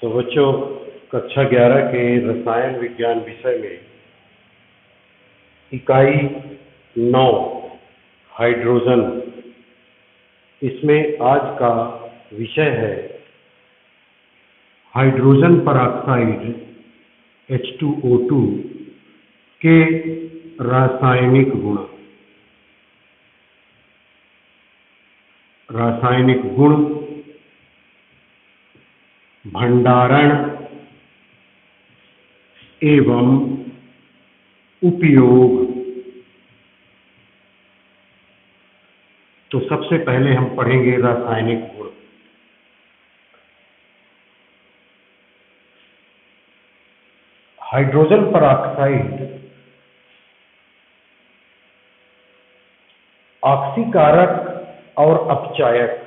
तो बच्चों, कक्षा 11 के रसायन विज्ञान विषय में इकाई 9 हाइड्रोजन, इसमें आज का विषय है हाइड्रोजन परऑक्साइड H2O2 के रासायनिक गुण। रासायनिक गुण, भंडारण एवं उपयोग। तो सबसे पहले हम पढ़ेंगे रासायनिक गुण। हाइड्रोजन परऑक्साइड ऑक्सीकारक और अपचायक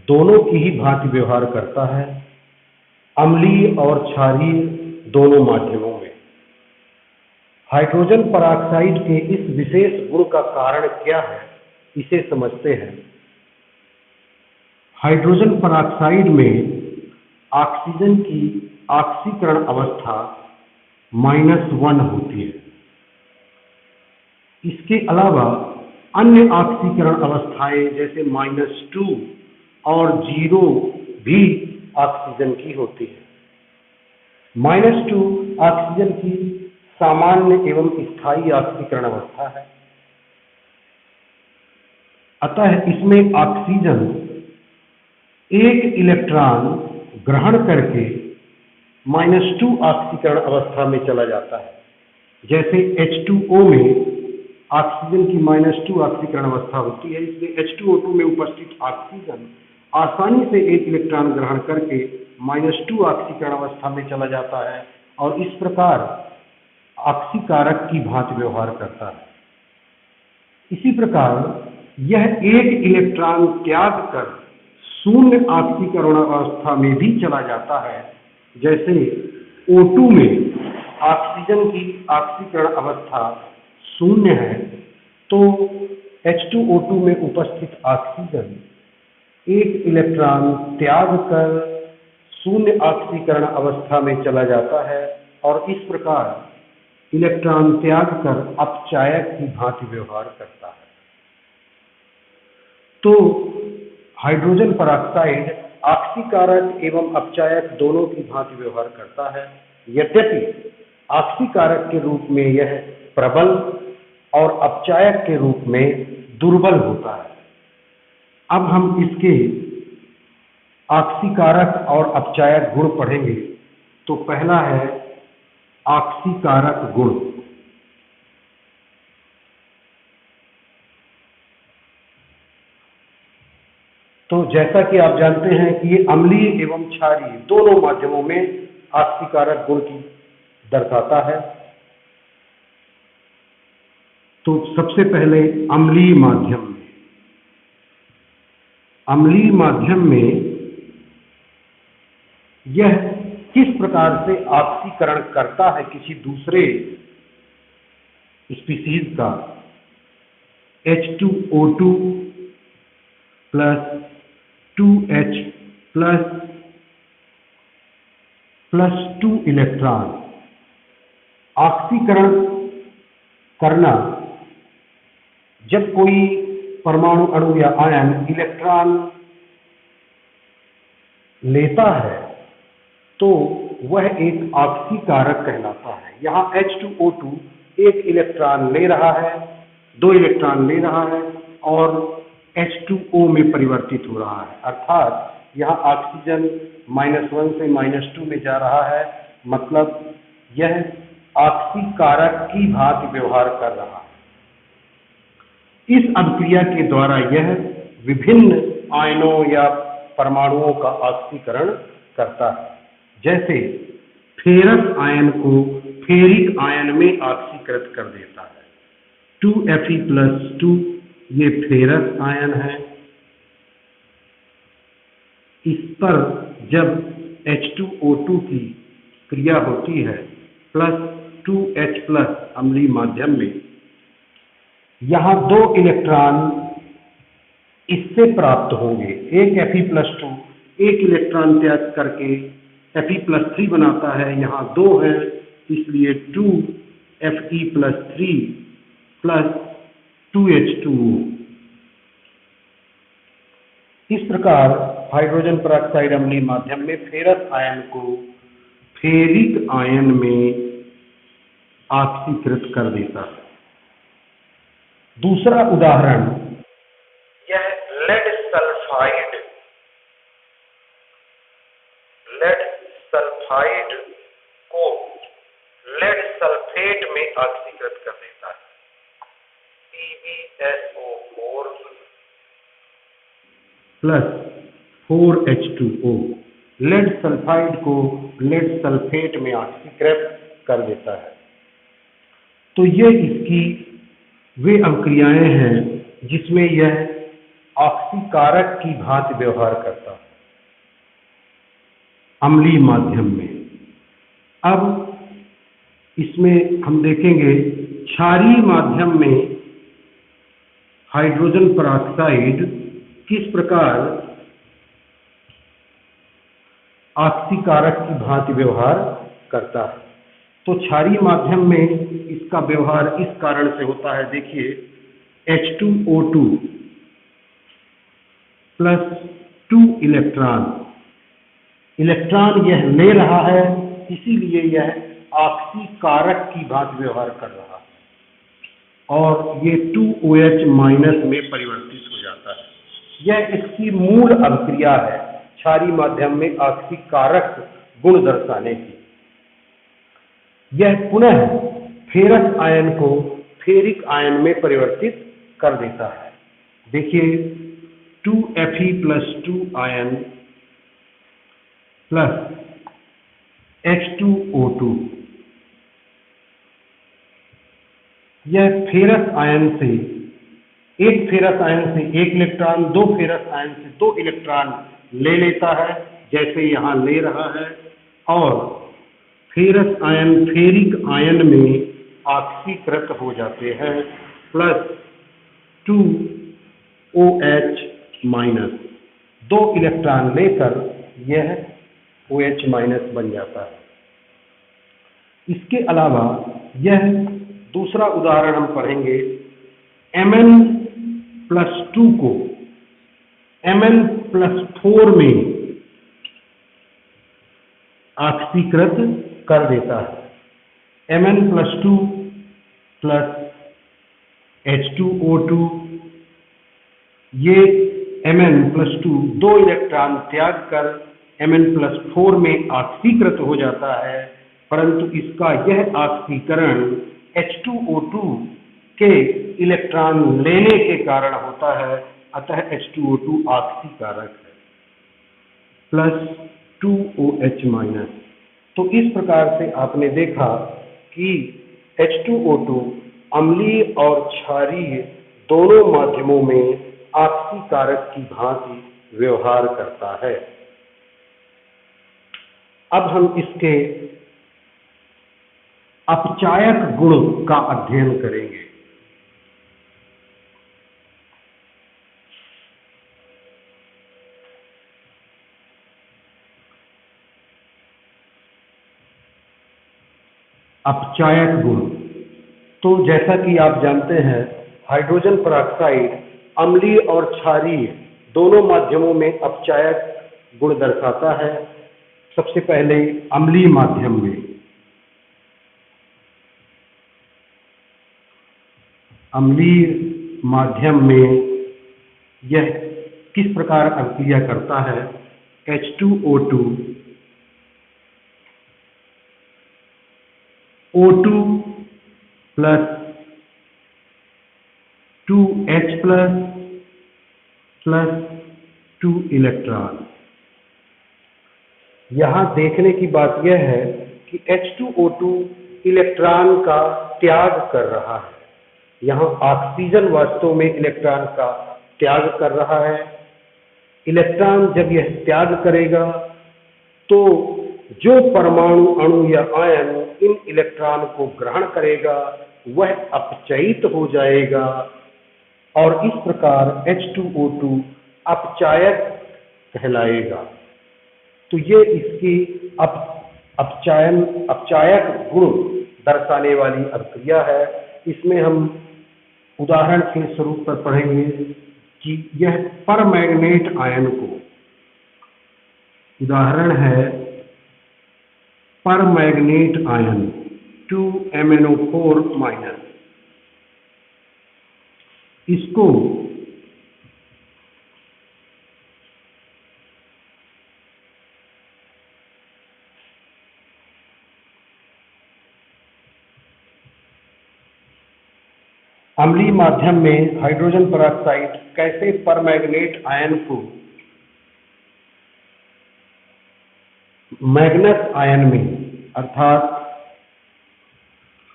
दोनों की ही भांति व्यवहार करता है, अम्लीय और क्षारीय दोनों माध्यमों में। हाइड्रोजन परऑक्साइड के इस विशेष गुण का कारण क्या है, इसे समझते हैं। हाइड्रोजन परऑक्साइड में ऑक्सीजन की ऑक्सीकरण अवस्था -1 होती है। इसके अलावा अन्य ऑक्सीकरण अवस्थाएं जैसे -2 और 0 भी ऑक्सीजन की होती है। -2 ऑक्सीजन की सामान्य एवं स्थायी ऑक्सीकरण अवस्था है। अतः इसमें ऑक्सीजन एक इलेक्ट्रॉन ग्रहण करके -2 ऑक्सीकरण अवस्था में चला जाता है। जैसे H2O में ऑक्सीजन की -2 ऑक्सीकरण अवस्था होती है, इसलिए H2O2 में उपस्थित ऑक्सीजन आसानी से एक इलेक्ट्रॉन ग्रहण करके -2 ऑक्सीकरण अवस्था में चला जाता है और इस प्रकार ऑक्सीकारक की भांति व्यवहार करता है। इसी प्रकार यह एक इलेक्ट्रॉन त्याग कर शून्य ऑक्सीकरण अवस्था में भी चला जाता है। जैसे O2 में ऑक्सीजन की ऑक्सीकरण अवस्था 0 है, तो H2O2 में उपस्थित ऑक्सीजन एक इलेक्ट्रॉन त्याग कर शून्य ऑक्सीकरण अवस्था में चला जाता है और इस प्रकार इलेक्ट्रॉन त्याग कर अपचायक की भांति व्यवहार करता है। तो हाइड्रोजन परऑक्साइड ऑक्सीकारक एवं अपचायक दोनों की भांति व्यवहार करता है। यद्यपि ऑक्सीकारक के रूप में यह प्रबल और अपचायक के रूप में दुर्बल होता है। अब हम इसके ऑक्सीकारक और अपचायक गुण पढ़ेंगे। तो पहला है ऑक्सीकारक गुण। तो जैसा कि आप जानते हैं कि ये अम्लीय एवं क्षारीय दोनों माध्यमों में ऑक्सीकारक गुण की दर्शाता है। तो सबसे पहले अम्लीय माध्यम में। अम्लीय माध्यम में यह किस प्रकार से ऑक्सीकरण करता है किसी दूसरे स्पीशीज का, H2O2 + 2H + 2 इलेक्ट्रॉन ऑक्सीकरण करना। जब कोई परमाणु अणु या आयन इलेक्ट्रॉन लेता है तो वह एक ऑक्सीकारक कहलाता है। यहाँ H2O2 एक इलेक्ट्रॉन ले रहा है, 2 इलेक्ट्रॉन ले रहा है और H2O में परिवर्तित हो रहा है, अर्थात यहाँ ऑक्सीजन -1 से -2 में जा रहा है, मतलब यह ऑक्सीकारक की भांति व्यवहार कर रहा है। इस अभिक्रिया के द्वारा यह विभिन्न आयनों या परमाणुओं का ऑक्सीकरण करता है। जैसे फेरस आयन को फेरिक आयन में ऑक्सीकृत कर देता है। 2Fe+2 ये फेरस आयन है। इस पर जब H2O2 की क्रिया होती है +2H+ अम्लीय माध्यम में, यहाँ 2 इलेक्ट्रॉन इससे प्राप्त होंगे, एक Fe+2 एक इलेक्ट्रॉन त्याग करके Fe+3 बनाता है, यहाँ 2 है, इसलिए 2Fe+3 प्लस 2H2O। इस प्रकार हाइड्रोजन पेरोक्साइड अम्लीय माध्यम में फेरस आयन को फेरिक आयन में ऑक्सीकृत कर देता है। दूसरा उदाहरण, यह लेड सल्फाइड को लेड सल्फेट में ऑक्सीकृत कर देता है, PbSO4 plus 4H2O। Lead sulphide को लेड सल्फेट में ऑक्सीकृत कर देता है। तो ये इसकी वे अभिक्रियाएं हैं जिसमें यह ऑक्सीकारक की भांति व्यवहार करता है अम्लीय माध्यम में। अब इसमें हम देखेंगे क्षारीय माध्यम में हाइड्रोजन पेरोक्साइड किस प्रकार ऑक्सीकारक की भांति व्यवहार करता है। तो क्षारीय माध्यम में इसका व्यवहार इस कारण से होता है, देखिए H2O2 प्लस 2 इलेक्ट्रॉन यह ले रहा है, इसीलिए यह ऑक्सीकारक की भांति व्यवहार कर रहा है और ये 2OH माइनस में परिवर्तित हो जाता है। यह इसकी मूल अभिक्रिया है क्षारीय माध्यम में ऑक्सीकारक गुण दर्शाने की। यह पुनः फेरस आयन को फेरिक आयन में परिवर्तित कर देता है। देखिए 2Fe+2 आयन प्लस H2O2, यह फेरस आयन से एक फेरस आयन से एक इलेक्ट्रॉन, दो फेरस आयन से 2 इलेक्ट्रॉन ले लेता है, जैसे यहाँ ले रहा है, और फेरस आयन फेरिक आयन में ऑक्सीकृत हो जाते हैं प्लस 2OH माइनस, 2 इलेक्ट्रॉन लेकर यह OH माइनस बन जाता है। इसके अलावा यह दूसरा उदाहरण हम पढ़ेंगे, Mn+2 को Mn+4 में ऑक्सीकृत कर देता है। Mn+2 प्लस H2O2, ये Mn+2 2 इलेक्ट्रॉन त्याग कर Mn+4 में ऑक्सीकृत हो जाता है, परंतु इसका यह ऑक्सीकरण H2O2 के इलेक्ट्रॉन लेने के कारण होता है, अतः H2O2 ऑक्सीकारक है प्लस 2OH माइनस। तो इस प्रकार से आपने देखा कि H2O2 अम्लीय और क्षारीय दोनों माध्यमों में ऑक्सीकारक की भांति व्यवहार करता है। अब हम इसके अपचायक गुण का अध्ययन करेंगे। अपचायक गुण, तो जैसा कि आप जानते हैं हाइड्रोजन पेरोक्साइड अम्लीय और क्षारीय दोनों माध्यमों में अपचायक गुण दर्शाता है। सबसे पहले अम्लीय माध्यम में, अम्लीय माध्यम में यह किस प्रकार अभिक्रिया करता है, H2O2 O2 plus 2H plus 2 electron. यहाँ देखने की बात यह है कि H2O2 इलेक्ट्रॉन का त्याग कर रहा है। यहाँ ऑक्सीजन वास्तव में इलेक्ट्रॉन का त्याग कर रहा है। इलेक्ट्रॉन जब यह त्याग करेगा तो जो परमाणु, अणु या आयन इन इलेक्ट्रॉन को ग्रहण करेगा वह अपचयित हो जाएगा और इस प्रकार H2O2 अपचायक कहलाएगा। तो ये इसकी अपचायक गुण दर्शाने वाली अभिक्रिया है। इसमें हम उदाहरण के स्वरूप पर पढ़ेंगे कि यह परमैंगनेट आयन को, उदाहरण है परमैंगनेट आयन 2MnO4-, इसको अम्लीय माध्यम में हाइड्रोजन पेरोक्साइड कैसे परमैंगनेट आयन को मैग्नस आयन में अर्थात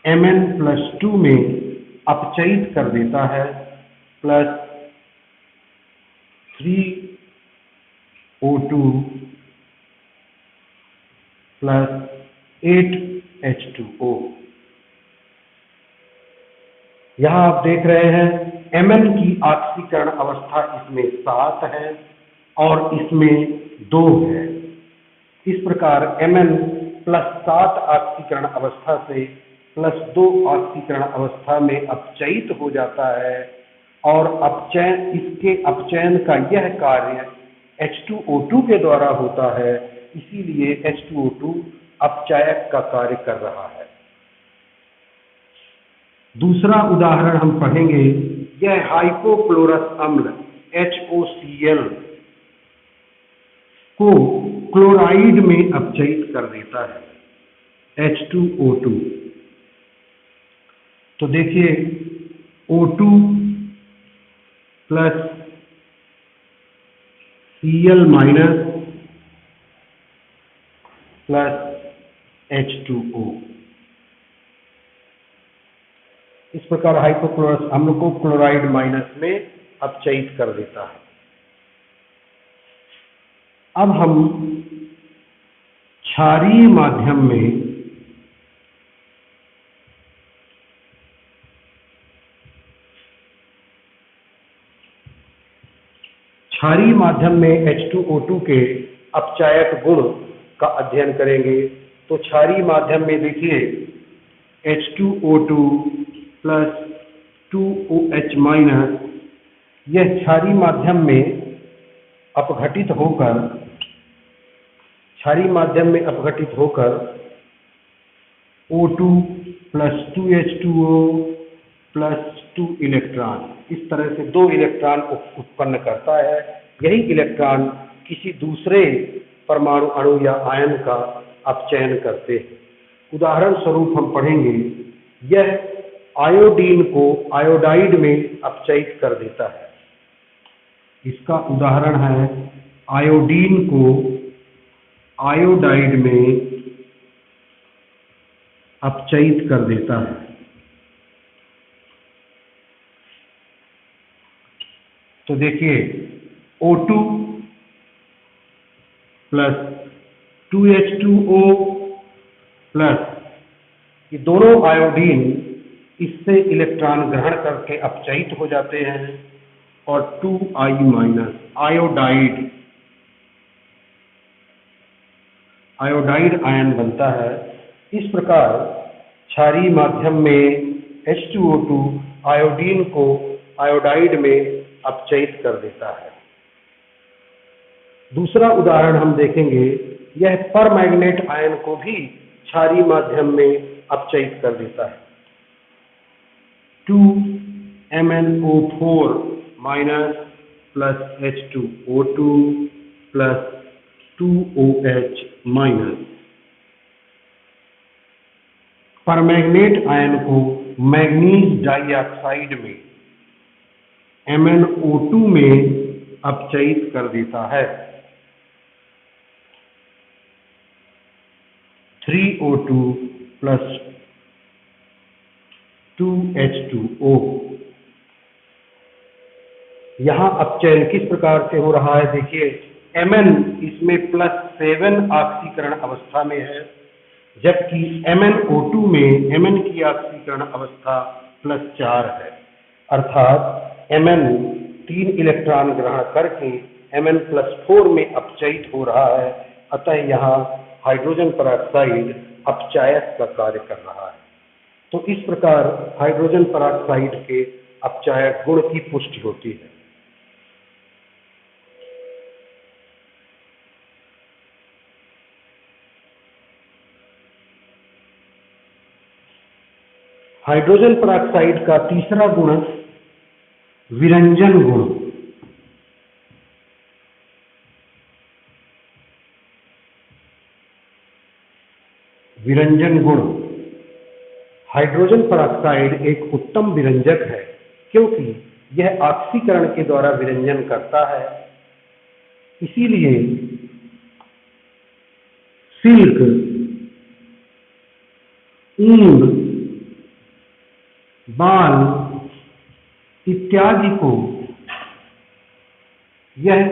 Mn+2 में अपचयित कर देता है, प्लस 3O2 प्लस 8H2O। यहाँ आप देख रहे हैं Mn की ऑक्सीकरण अवस्था इसमें 7 है और इसमें 2 है। इस प्रकार Mn+7 ऑक्सीकरण अवस्था से +2 ऑक्सीकरण अवस्था में अपचयित हो जाता है और इसके अपचयन का यह कार्य H2O2 के द्वारा होता है, इसीलिए H2O2 अपचायक का कार्य कर रहा है। दूसरा उदाहरण हम पढ़ेंगे, यह हाइपोक्लोरस अम्ल HOCl को क्लोराइड में अपचयित कर देता है H2O2। तो देखिए O2 plus Cl minus plus H2O। इस प्रकार हाइपोक्लोरस अम्ल को क्लोराइड माइनस में अपचयित कर देता है। अब हम क्षारीय माध्यम में H2O2 के अपचायक गुण का अध्ययन करेंगे। तो क्षारीय माध्यम में देखिए H2O2 प्लस 2OH माइनस, यह क्षारीय माध्यम में अपघटित होकर O2 plus 2H2O plus 2 electron, इस तरह से 2 इलेक्ट्रॉन उत्पन्न करता है। यही इलेक्ट्रॉन किसी दूसरे परमाणु अणु या आयन का अपचयन करते हैं। उदाहरण स्वरूप हम पढ़ेंगे, यह आयोडीन को आयोडाइड में अपचयित कर देता है। इसका उदाहरण है आयोडीन को आयोडाइड में अपचयित कर देता है। तो देखिए O2 प्लस 2H2O प्लस, ये दोनों आयोडीन इससे इलेक्ट्रॉन ग्रहण करके अपचयित हो जाते हैं और 2I माइनस आयोडाइड आयन बनता है। इस प्रकार क्षारीय माध्यम में H2O2 आयोडीन को आयोडाइड में अपचयित कर देता है। दूसरा उदाहरण हम देखेंगे, यह परमैंगनेट आयन को भी क्षारीय माध्यम में अपचयित कर देता है। 2MnO4 minus plus H2O2 plus 2OH minus. Permanganate ion को मैग्नीज डाइऑक्साइड में MnO2 में अपचयित कर देता है। 3O2 plus 2H2O। यहाँ अपचयन किस प्रकार से हो रहा है, देखिए Mn इसमें +7 ऑक्सीकरण अवस्था में है, जबकि MnO2 में Mn की ऑक्सीकरण अवस्था +4 है। अर्थात Mn 3 इलेक्ट्रॉन ग्रहण करके Mn+4 में अपचयित हो रहा है, अतः यहाँ हाइड्रोजन परऑक्साइड अपचायक का कार्य कर रहा है। तो इस प्रकार हाइड्रोजन परऑक्साइड के अपचायक गुण की पुष्टि होती है। हाइड्रोजन परऑक्साइड का तीसरा गुण विरंजन गुण। विरंजन गुण। हाइड्रोजन परऑक्साइड एक उत्तम विरंजक है क्योंकि यह ऑक्सीकरण के द्वारा विरंजन करता है। इसीलिए सिल्क, ऊन, बाल इत्यादि को यह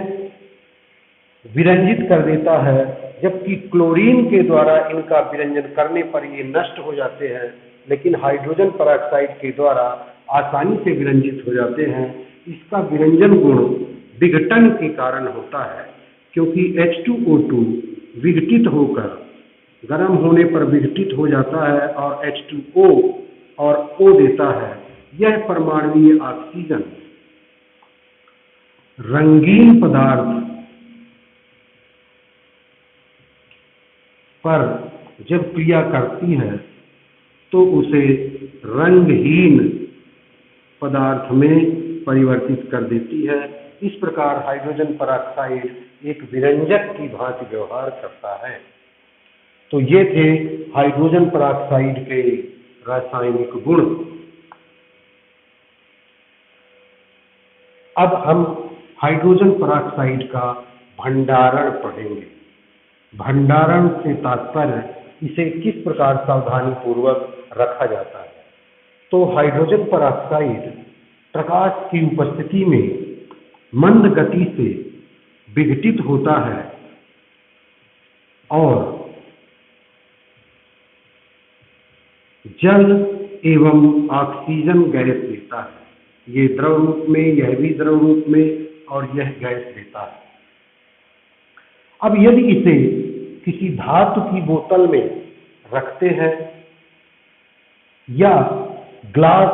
विरंजित कर देता है, जबकि क्लोरीन के द्वारा इनका विरंजन करने पर ये नष्ट हो जाते हैं, लेकिन हाइड्रोजन परऑक्साइड के द्वारा आसानी से विरंजित हो जाते हैं। इसका विरंजन गुण विघटन के कारण होता है, क्योंकि H2O2 विघटित होकर गर्म होने पर विघटित हो जाता है और H2O और O देता है। यह परमाणुीय ऑक्सीजन रंगीन पदार्थ पर जब क्रिया करती है तो उसे रंगहीन पदार्थ में परिवर्तित कर देती है। इस प्रकार हाइड्रोजन परऑक्साइड एक विरंजक की भांति व्यवहार करता है। तो ये थे हाइड्रोजन परऑक्साइड के रासायनिक गुण। अब हम हाइड्रोजन परऑक्साइड का भंडारण पढ़ेंगे। भंडारण से तात्पर्य इसे किस प्रकार सावधानी पूर्वक रखा जाता है। तो हाइड्रोजन परऑक्साइड प्रकाश की उपस्थिति में मंद गति से विघटित होता है और जल एवं ऑक्सीजन गैस लेता है। ये द्रव रूप में, यह भी द्रव रूप में, और यह गैस लेता है। अब यदि इसे किसी धातु की बोतल में रखते हैं या ग्लास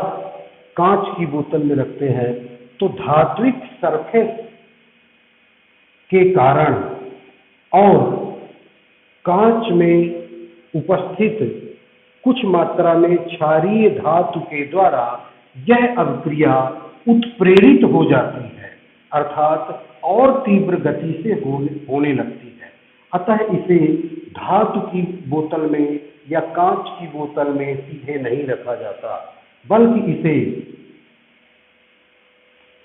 कांच की बोतल में रखते हैं, तो धात्विक सरफेस के कारण और कांच में उपस्थित कुछ मात्रा में क्षारीय धातु के द्वारा यह अभिक्रिया उत्प्रेरित हो जाती है, अर्थात और तीव्र गति से होने लगती है। अतः इसे धातु की बोतल में या कांच की बोतल में सीधे नहीं रखा जाता, बल्कि इसे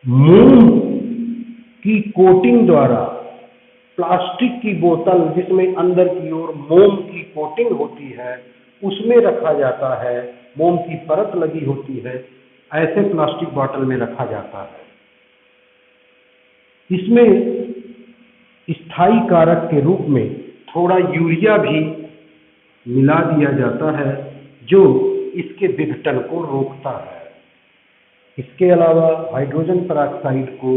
मोम की कोटिंग द्वारा, प्लास्टिक की बोतल जिसमें अंदर की ओर मोम की कोटिंग होती है उसमें रखा जाता है, मोम की परत लगी होती है, ऐसे प्लास्टिक बोतल में रखा जाता है। इसमें स्थायी कारक के रूप में थोड़ा यूरिया भी मिला दिया जाता है जो इसके विघटन को रोकता है। इसके अलावा हाइड्रोजन परऑक्साइड को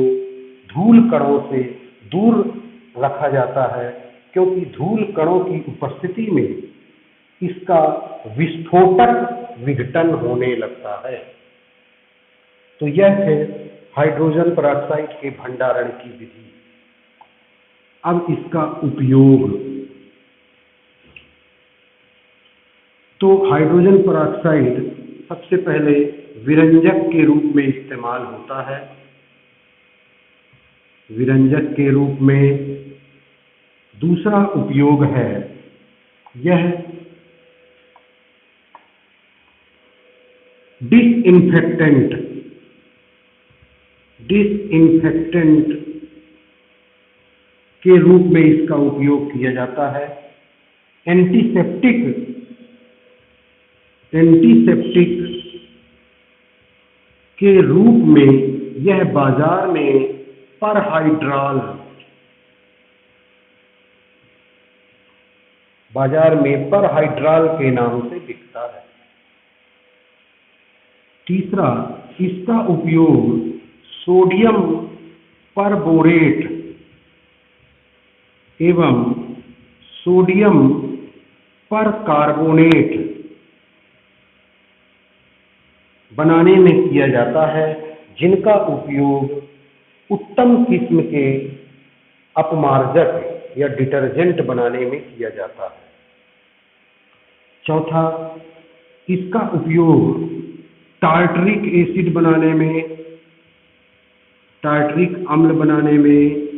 धूल कणों से दूर रखा जाता है, क्योंकि धूल कणों की उपस्थिति में इसका विस्फोटक विघटन होने लगता है। तो यह है हाइड्रोजन परऑक्साइड के भंडारण की विधि। अब इसका उपयोग। तो हाइड्रोजन परऑक्साइड सबसे पहले विरंजक के रूप में इस्तेमाल होता है। विरंजक के रूप में दूसरा उपयोग है यह डिसइंफेक्टेंट के रूप में इसका उपयोग किया जाता है। एंटीसेप्टिक के रूप में यह बाजार में परहाइड्राल के नाम से बिकता है। तीसरा, इसका उपयोग सोडियम परबोरेट एवं सोडियम परकार्बोनेट बनाने में किया जाता है, जिनका उपयोग उत्तम किस्म के अपमार्जक या डिटर्जेंट बनाने में किया जाता है। चौथा, इसका उपयोग टार्टरिक एसिड बनाने में, टार्टरिक अम्ल बनाने में,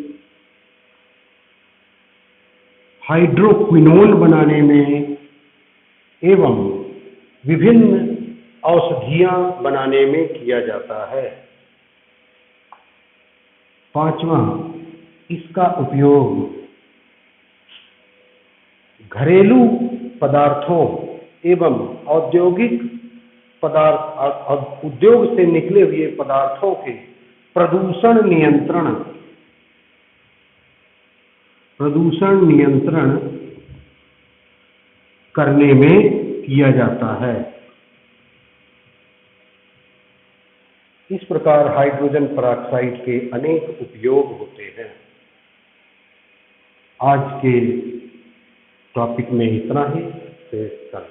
हाइड्रोक्विनोन बनाने में एवं विभिन्न औषधियां बनाने में किया जाता है। पांचवा, इसका उपयोग घरेलू पदार्थों एवं औद्योगिक पदार्थ उद्योग से निकले हुए पदार्थों के प्रदूषण नियंत्रण करने में किया जाता है। इस प्रकार हाइड्रोजन पेरोक्साइड के अनेक उपयोग होते हैं। आज के टॉपिक में इतना ही, फिर कल।